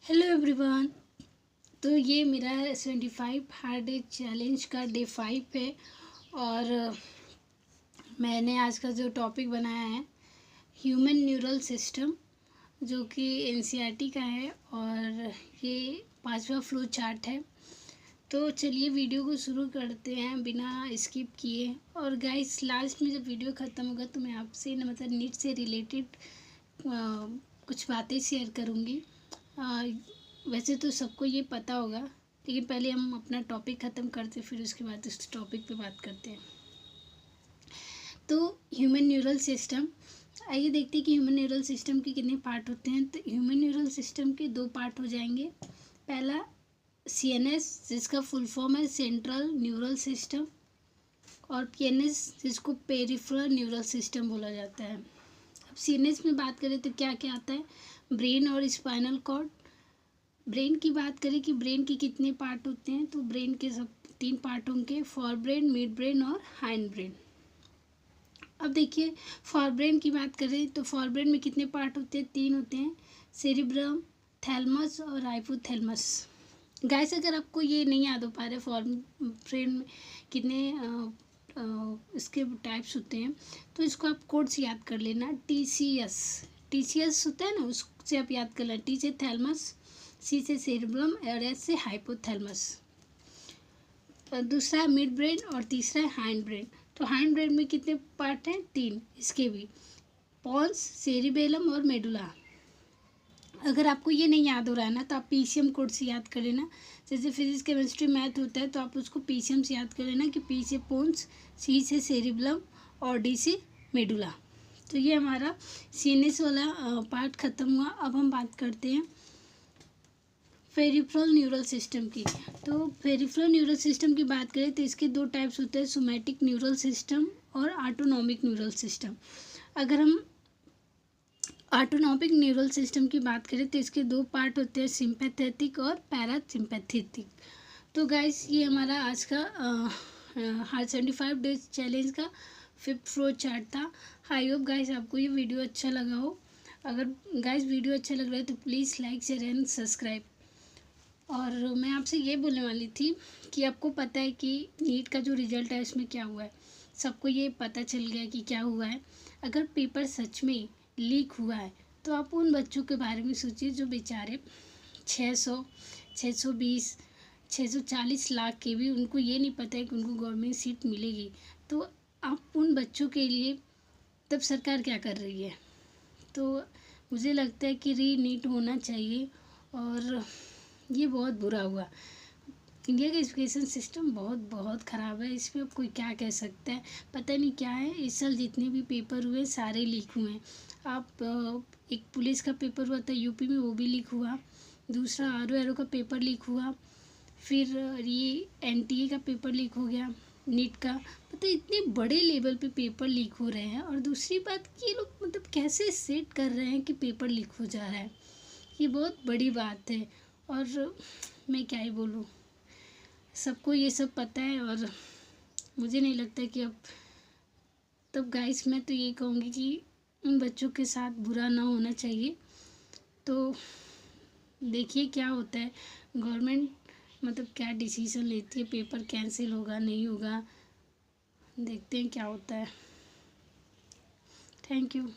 Hello everyone. तो ये मेरा 75 हार्ड डे चैलेंज का डे 5 है और मैंने आज का जो टॉपिक बनाया है ह्यूमन न्यूरल सिस्टम, जो कि एनसीईआरटी का है और ये 5वां फ्लो चार्ट है। तो चलिए वीडियो को शुरू करते हैं बिना स्किप किए। और गाइस, लास्ट में जब वीडियो ख़त्म होगा तो मैं आपसे मतलब नीट से रिलेटेड कुछ बातें शेयर करूँगी। वैसे तो सबको ये पता होगा, लेकिन पहले हम अपना टॉपिक ख़त्म करते फिर उसके बाद उस टॉपिक पे बात करते हैं। तो ह्यूमन न्यूरल सिस्टम, आइए देखते हैं कि ह्यूमन न्यूरल सिस्टम के कितने पार्ट होते हैं। तो ह्यूमन न्यूरल सिस्टम के 2 पार्ट हो जाएंगे। पहला CNS, जिसका फुल फॉर्म है सेंट्रल न्यूरल सिस्टम, और PNS, जिसको पेरिफेरल न्यूरल सिस्टम बोला जाता है। अब CNS में बात करें तो क्या क्या आता है? ब्रेन और स्पाइनल कॉर्ड। ब्रेन की बात करें कि ब्रेन के कितने पार्ट होते हैं, तो ब्रेन के सब 3 पार्ट होंगे, फॉर ब्रेन, मिड ब्रेन और हाइंड ब्रेन। अब देखिए, फॉर ब्रेन की बात करें तो फॉर ब्रेन में कितने पार्ट होते हैं? 3 होते हैं, सेरिब्रम, थैलमस और हाइपोथैलमस। गाइस, अगर आपको ये नहीं याद हो पा रहे फॉर ब्रेन में कितने इसके टाइप्स होते हैं, तो इसको आप कोड से याद कर लेना। TCS होता है ना, उससे आप याद कर लेना। T से थैलमस, C से सेरिब्रम और S से हाइपोथैलमस। दूसरा है मिड ब्रेन और तीसरा है हाइंड ब्रेन। तो हाइंड ब्रेन में कितने पार्ट हैं? 3, इसके भी, पॉन्स, सेरिबेलम और मेडुला। अगर आपको ये नहीं याद हो रहा है ना, तो आप PCM कोड से याद कर लेना। जैसे फिजिक्स केमिस्ट्री मैथ होता है तो आप उसको PCM से याद कर लेना कि P से पोन्स, C से सेरिबलम और D से मेडुला। तो ये हमारा CNS वाला पार्ट ख़त्म हुआ। अब हम बात करते हैं पेरिफेरल न्यूरल सिस्टम की। तो पेरिफेरल न्यूरल सिस्टम की बात करें तो इसके 2 टाइप्स होते हैं, सोमैटिक न्यूरल सिस्टम और ऑटोनॉमिक न्यूरल सिस्टम। अगर हम ऑटोनॉमिक न्यूरल सिस्टम की बात करें तो इसके 2 पार्ट होते हैं, सिंपैथेटिक और पैरासिम्पैथेटिक। तो गाइस, ये हमारा आज का हार्ड 75 डेज चैलेंज का 5th फ्लो चार्ट था। आई होप गाइस आपको ये वीडियो अच्छा लगा हो। अगर गाइस वीडियो अच्छा लग रहा है तो please like, share and subscribe. और मैं आपसे ये बोलने वाली थी कि आपको पता है कि नीट का जो रिज़ल्ट है उसमें क्या हुआ है? सबको ये पता चल गया कि क्या हुआ है। अगर पेपर सच में लीक हुआ है तो आप उन बच्चों के बारे में सोचिए जो बेचारे 600, 620, 640 लाख के भी उनको ये नहीं पता है कि उनको गवर्नमेंट सीट मिलेगी। तो आप उन बच्चों के लिए तब सरकार क्या कर रही है? तो मुझे लगता है कि नीट होना चाहिए। और ये बहुत बुरा हुआ। इंडिया का एजुकेशन सिस्टम बहुत बहुत ख़राब है। इस पर अब कोई क्या कह सकता है? पता नहीं क्या है, इस साल जितने भी पेपर हुए सारे लीक हुए हैं। आप एक पुलिस का पेपर हुआ था यूपी में, वो भी लीक हुआ। दूसरा RO का पेपर लीक हुआ। फिर ये NTA का पेपर लीक हो गया, नीट का। मतलब इतने बड़े लेवल पे पेपर लीक हो रहे हैं। और दूसरी बात कि ये लोग मतलब कैसे सेट कर रहे हैं कि पेपर लीक हो जा रहा है, ये बहुत बड़ी बात है। और मैं क्या ही बोलूँ, सबको ये सब पता है और मुझे नहीं लगता कि अब तब गाइस मैं तो ये कहूँगी कि उन बच्चों के साथ बुरा ना होना चाहिए। तो देखिए क्या होता है, गवर्नमेंट मतलब क्या डिसीज़न लेती है, पेपर कैंसिल होगा नहीं होगा, देखते हैं क्या होता है। Thank you.